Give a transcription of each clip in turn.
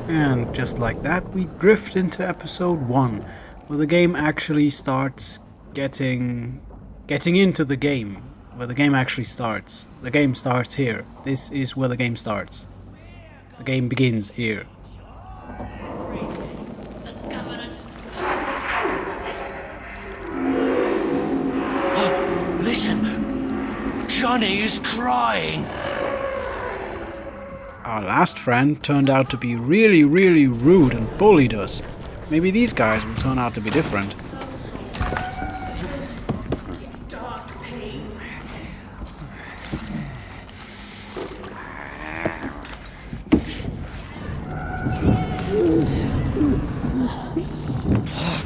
And just like that, we drift into episode 1, where the game actually starts getting into the game, where the game actually starts. The game starts here. This is where the game starts. The game begins here. Listen! Johnny is crying! Our last friend turned out to be really rude and bullied us. Maybe these guys will turn out to be different.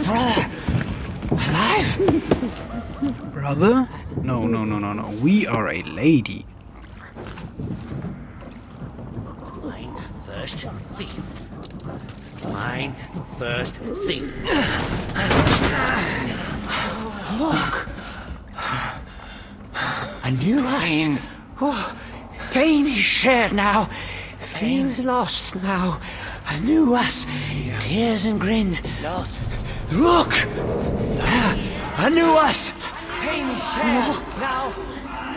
Brother! Alive? Brother? No. We are a lady. Mine first thief. Mine first thief. Look! A new us. Oh, pain is shared now. Fear is lost now. A new us. Tears and grins. Lost. Look! Lost. A new us. Pain is shared now.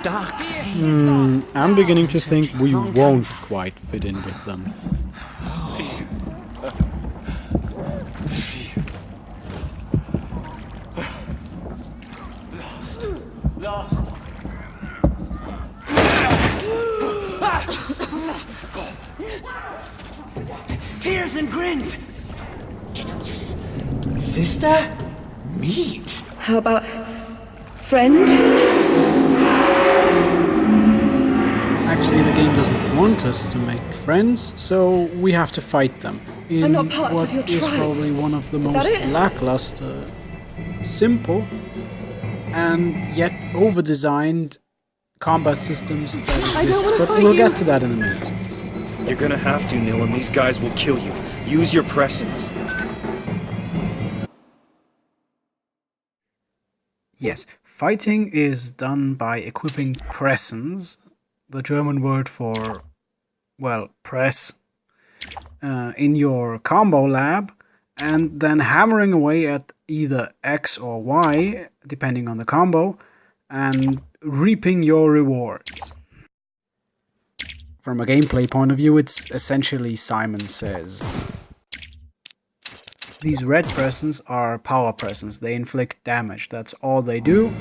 Dark pain. I'm beginning to think we won't quite fit in with them. Lost. Tears and grins. Sister? Meet. How about friend? Actually, the game doesn't want us to make friends, so we have to fight them. In I'm not part what of your is tribe. probably one of the Is most that it? lackluster, simple, and yet over-designed combat systems that exists, wanna but fight we'll you. get to that in a minute. You're gonna have to, Nil, and these guys will kill you. Use your presence. Yes, fighting is done by equipping presence, the German word for, well, press, in your combo lab, and then hammering away at either X or Y, depending on the combo, and reaping your rewards. From a gameplay point of view, it's essentially Simon Says. These red presents are power presents. They inflict damage. That's all they do.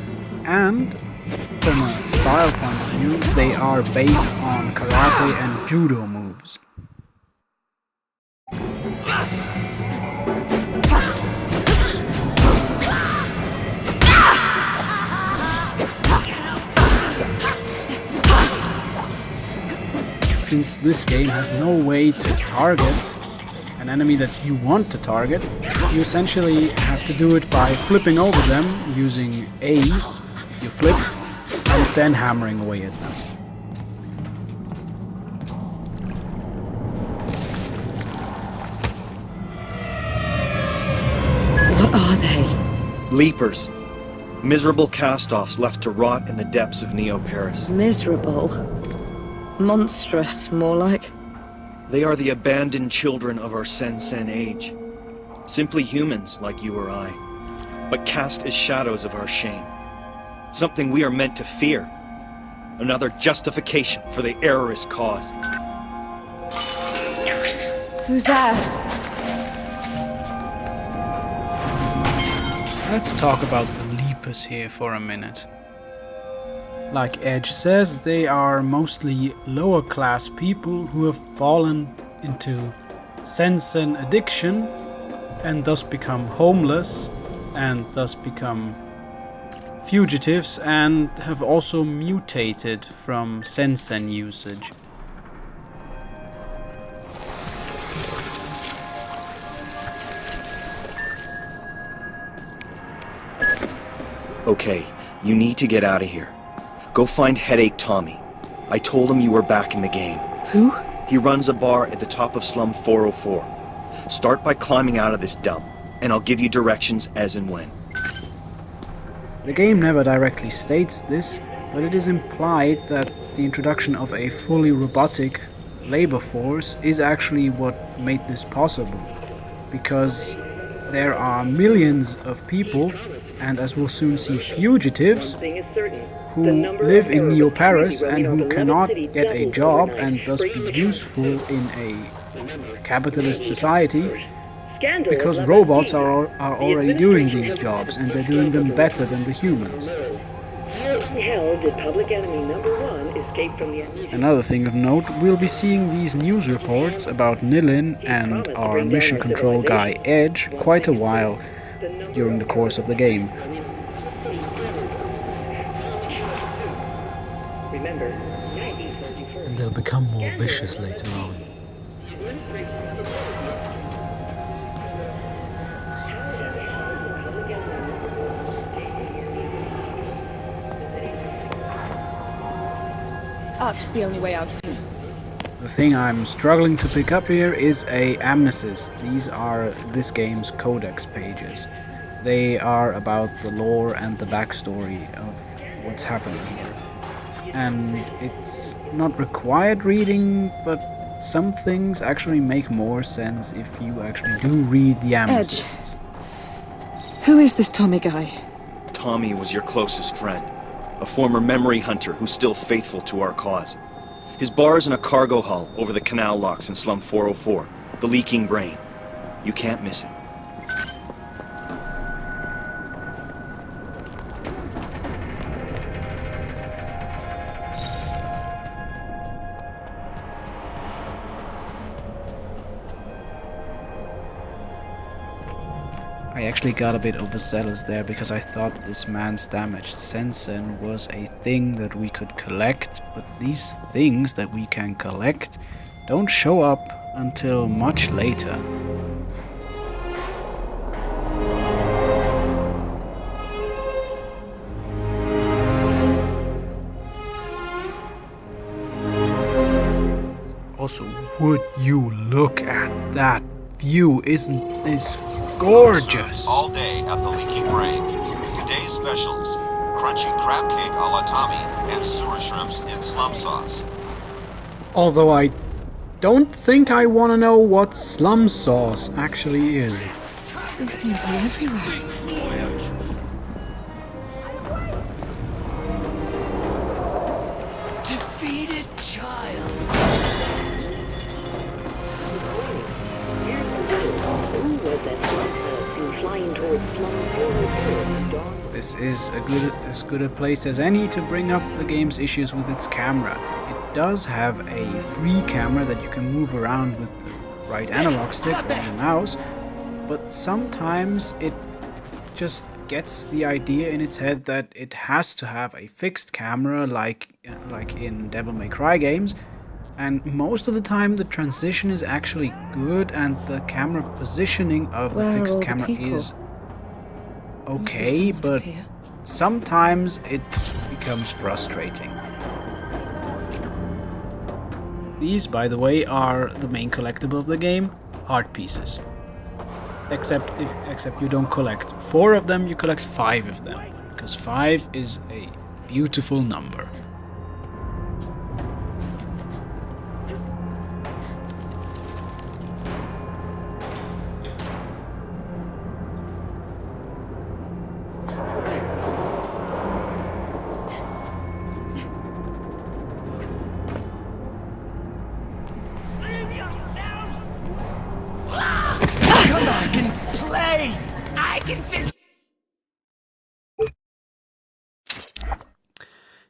And from a style point of view, they are based on karate and judo moves. Since this game has no way to target an enemy that you want to target, you essentially have to do it by flipping over them using A, you flip, and then hammering away at them. What are they? Leapers. Miserable cast-offs left to rot in the depths of Neo-Paris. Miserable. Monstrous, more like. They are the abandoned children of our Sensen age. Simply humans like you or I, but cast as shadows of our shame. Something we are meant to fear. Another justification for the errorist cause. Who's there? Let's talk about the Leapers here for a minute. Like Edge says, they are mostly lower class people who have fallen into Sensen addiction and thus become homeless and thus become fugitives and have also mutated from Sensen usage. Okay, you need to get out of here. Go find Headache Tommy. I told him you were back in the game. Who? He runs a bar at the top of Slum 404. Start by climbing out of this dump, and I'll give you directions as and when. The game never directly states this, but it is implied that the introduction of a fully robotic labor force is actually what made this possible, because there are millions of people, and as we'll soon see, fugitives who live in Neo Paris and who cannot get a job and thus be useful in a capitalist society, because robots are already doing these jobs and they're doing them better than the humans. Another thing of note, we'll be seeing these news reports about Nilin and our mission control guy Edge quite a while during the course of the game. And they'll become more vicious later on. Up's the only way out of here. The thing I'm struggling to pick up here is a amnesis. These are this game's codex pages. They are about the lore and the backstory of what's happening here. And it's not required reading, but some things actually make more sense if you actually do read the amnesists. Who is this Tommy guy? Tommy was your closest friend, a former memory hunter who's still faithful to our cause. His bar's in a cargo hull over the canal locks in Slum 404, the Leaking Brain. You can't miss it. I actually got a bit overzealous there because I thought this man's damaged Sensen was a thing that we could collect, but these things that we can collect don't show up until much later. Also, would you look at that view? Isn't this gorgeous? All day at the Leaky Brain. Today's specials: crunchy crab cake a la Tommy and sewer shrimps in slum sauce. Although I don't think I want to know what slum sauce actually is. These things are everywhere. Defeated child. This is as good a place as any to bring up the game's issues with its camera. It does have a free camera that you can move around with the right analog stick or the mouse, but sometimes it just gets the idea in its head that it has to have a fixed camera like in Devil May Cry games, and most of the time the transition is actually good and the camera positioning of the fixed camera is okay, but sometimes it becomes frustrating. These, by the way, are the main collectible of the game, art pieces. Except you don't collect 4 of them, you collect 5 of them, because 5 is a beautiful number. Come back and play! I can fix.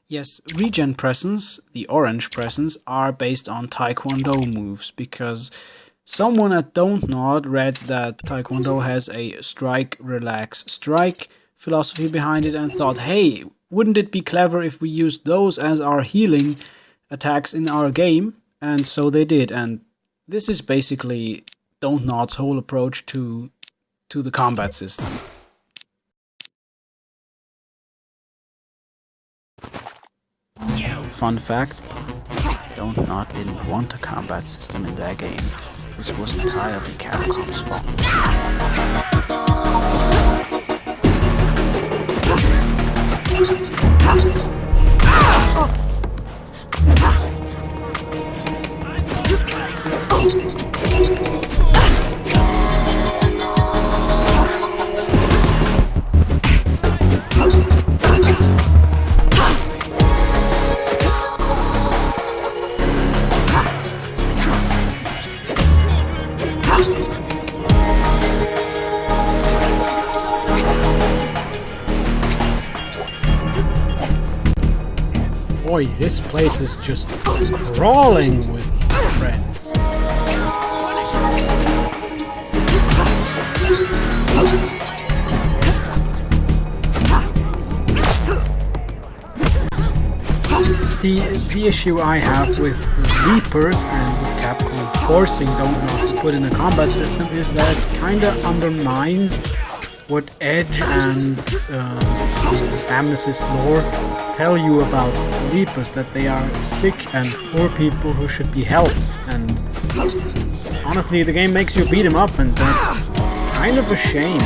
Yes, regen presents, the orange presents, are based on Taekwondo moves, because someone at Don't Nod read that Taekwondo has a strike, relax, strike philosophy behind it and thought, hey, wouldn't it be clever if we used those as our healing attacks in our game? And so they did, and this is basically Don't Nod's whole approach to the combat system. Fun fact, Don't Nod didn't want a combat system in their game. This was entirely Capcom's fault. boy, this place is just crawling with friends. See, the issue I have with the Leapers and with Capcom forcing Don't to put in a combat system is that it kinda undermines what Edge and the Amnesty lore tell you about the Leapers, that they are sick and poor people who should be helped. And honestly, the game makes you beat them up, and that's kind of a shame.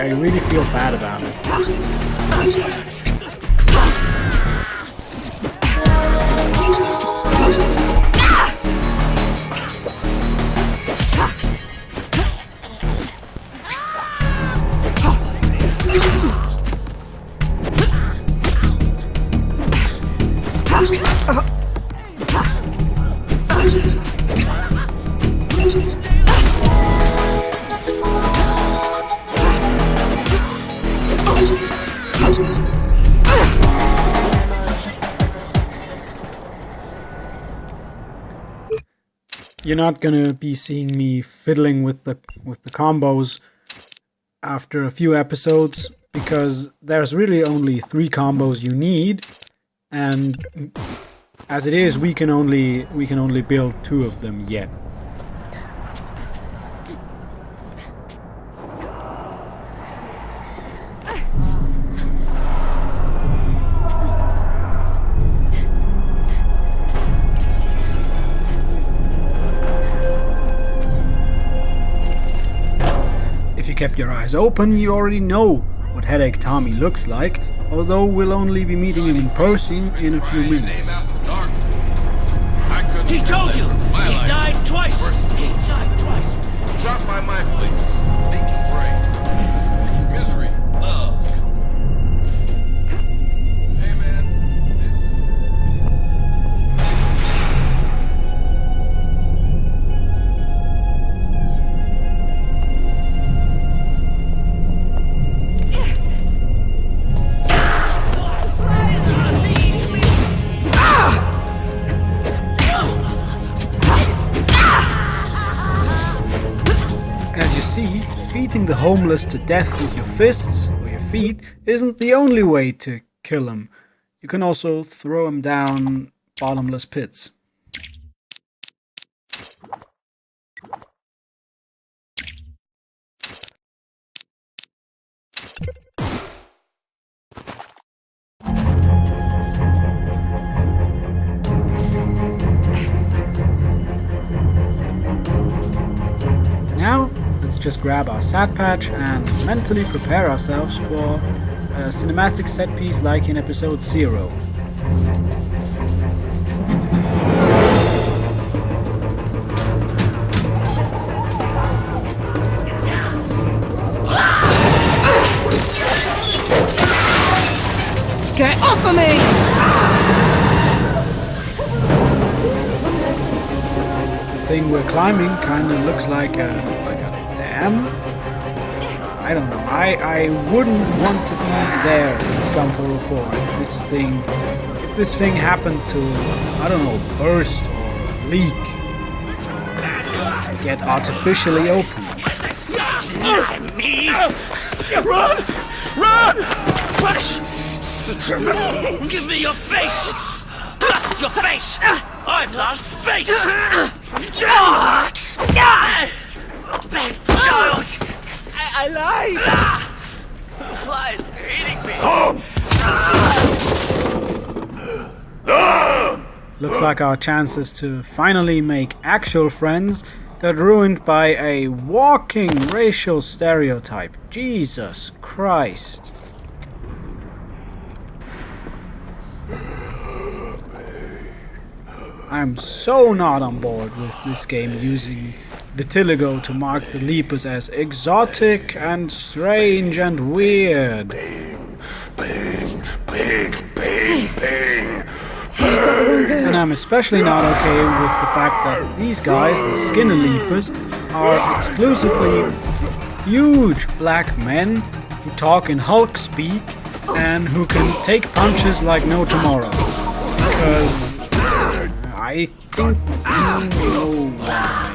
I really feel bad about it. You're not gonna be seeing me fiddling with the combos after a few episodes, because there's really only 3 combos you need, and as it is, we can only build 2 of them yet. If you kept your eyes open, you already know what Headache Tommy looks like, although we'll only be meeting him in person in a few minutes. He told you! He died twice! He died twice! Drop my mic, please. Thank you, Frank. Misery loves company. Hey, man. As you see, beating the homeless to death with your fists or your feet isn't the only way to kill them. You can also throw them down bottomless pits. Now, let's just grab our sat patch and mentally prepare ourselves for a cinematic set piece like in episode 0. Get off of me! The thing we're climbing kind of looks like a dam. I don't know. I wouldn't want to be there in Slum 404 if this thing happened to, I don't know, burst or leak or get artificially open. Run! Run! Punish! Give me your face! Your face! I've lost face! Bad child! I lied! Flies are eating me! Looks like our chances to finally make actual friends got ruined by a walking racial stereotype. Jesus Christ. I'm so not on board with this game using vitiligo to mark the Leapers as exotic and strange and weird. And I'm especially not okay with the fact that these guys, the Skinner Leapers, are exclusively huge black men who talk in Hulk speak and who can take punches like no tomorrow. because I think you know why.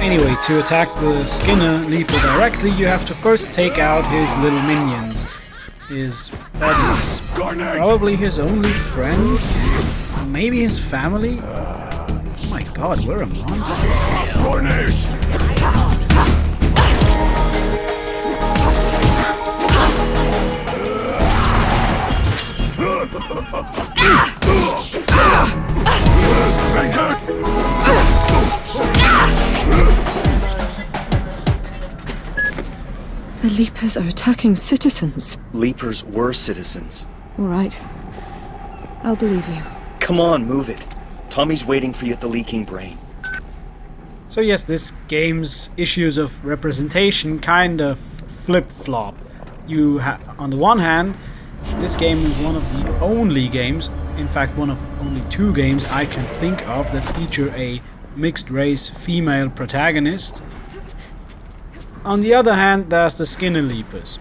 Anyway, to attack the Skinner Leaper directly, you have to first take out his little minions. His buddies. Probably his only friends? Maybe his family? Oh my god, we're a monster. The Leapers are attacking citizens. Leapers were citizens. All right. I'll believe you. Come on, move it. Tommy's waiting for you at the leaking brain. So yes, this game's issues of representation kind of flip-flop. On the one hand, this game is one of the only games, in fact one of only 2 games I can think of that feature a mixed-race female protagonist. On the other hand, there's the Skinner Leapers.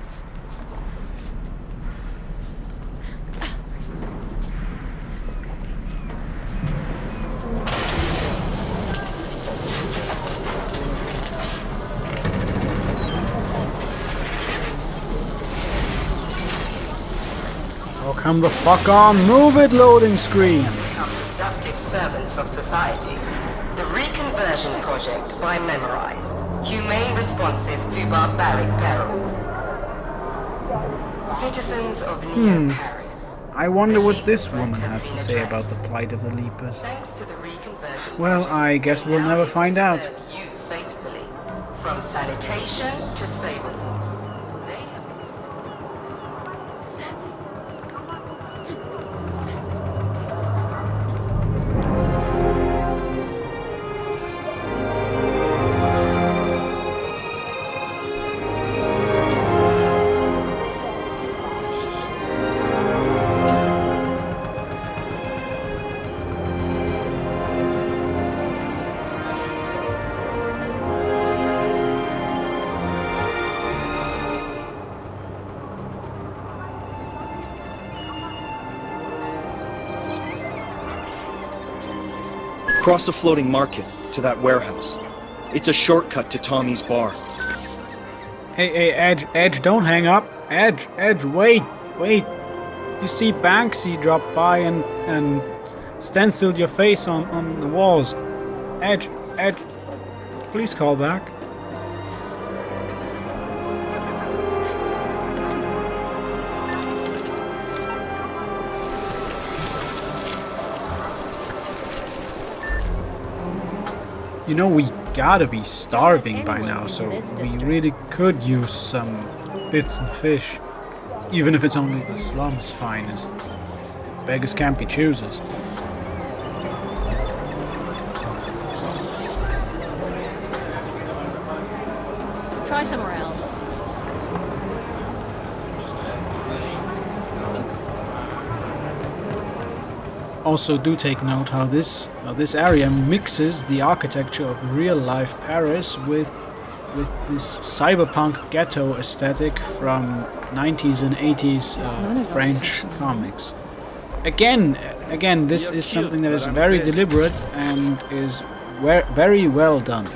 Oh, come the fuck on, move it, loading screen! Become productive servants of society. The Reconversion Project by Memorize. Humane responses to barbaric perils. Citizens of Neo Paris. I wonder what this woman has to say about the plight of the Leapers. Thanks to the Reconversion Well, I guess we'll never find out. serve you faithfully. From sanitation to saber force. They have Cross the floating market to that warehouse. It's a shortcut to Tommy's bar. Hey, Edge, don't hang up. Edge, wait. You see Banksy drop by and stenciled your face on the walls. Edge, please call back. You know, we gotta be starving by now, so we really could use some bits and fish. Even if it's only the slum's finest. Beggars can't be choosers. Try somewhere else. Also, do take note how this area mixes the architecture of real-life Paris with this cyberpunk ghetto aesthetic from 90s and 80s French comics. Again, this is something that is very deliberate and is very well done.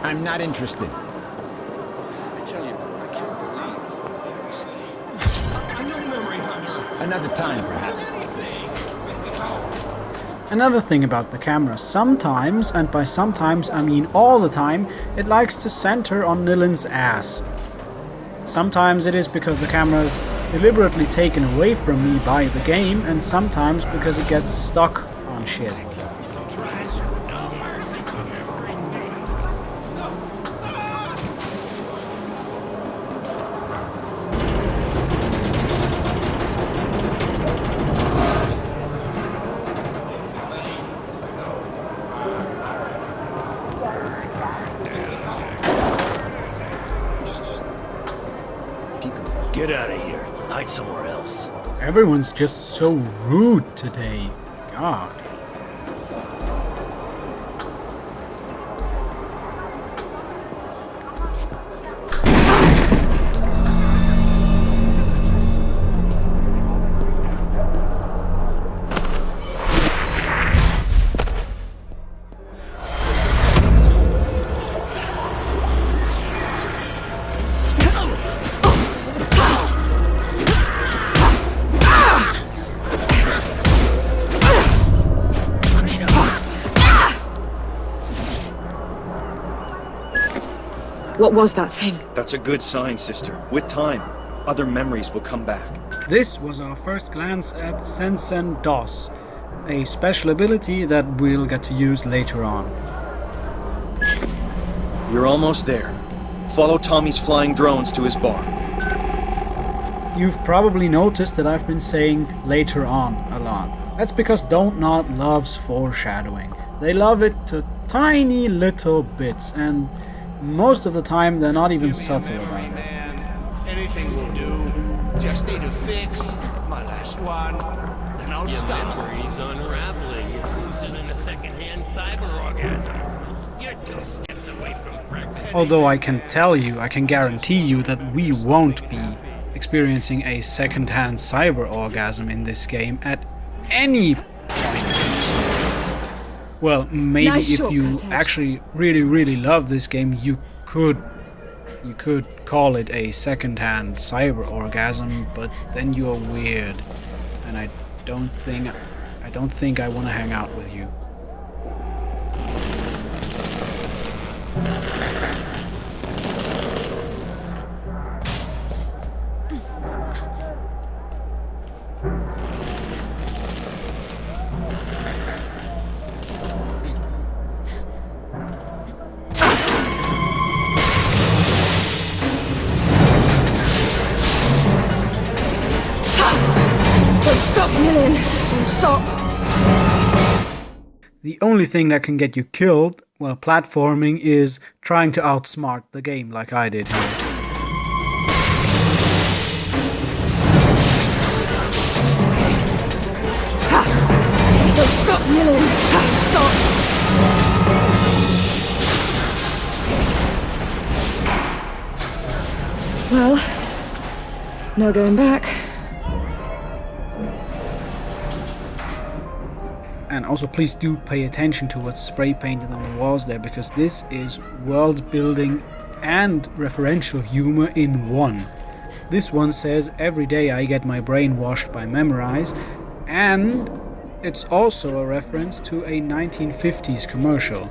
I'm not interested. Another time, perhaps. Another thing about the camera, sometimes, and by sometimes I mean all the time, it likes to center on Nillen's ass. Sometimes it is because the camera is deliberately taken away from me by the game, and sometimes because it gets stuck on shit. Get out of here. Hide somewhere else. Everyone's just so rude today. God. What was that thing? That's a good sign, sister. With time, other memories will come back. This was our first glance at Sensen DOS, a special ability that we'll get to use later on. You're almost there. Follow Tommy's flying drones to his bar. You've probably noticed that I've been saying later on a lot. That's because Don't Nod loves foreshadowing. They love it to tiny little bits, and most of the time they're not even subtle about it. Anything will do. Just need a fix. My last one. And I'll stop. Memories unraveling. It's loosening a second-hand cyber orgasm. You're 2 steps away from fragment. Although I can tell you, I can guarantee you that we won't be experiencing a second-hand cyber orgasm in this game at any point in the story. Well, maybe Nice if you shortcut, Edge. actually really love this game, you could call it a second-hand cyber orgasm, but then you're weird, and I don't think I want to hang out with you. Don't stop, Million! Don't stop! The only thing that can get you killed while platforming is trying to outsmart the game like I did here. Don't stop, Million! Stop! Well, no going back. And also please do pay attention to what's spray painted on the walls there, because this is world building and referential humor in one. This one says, "Every day I get my brain washed by Memorize," and it's also a reference to a 1950s commercial.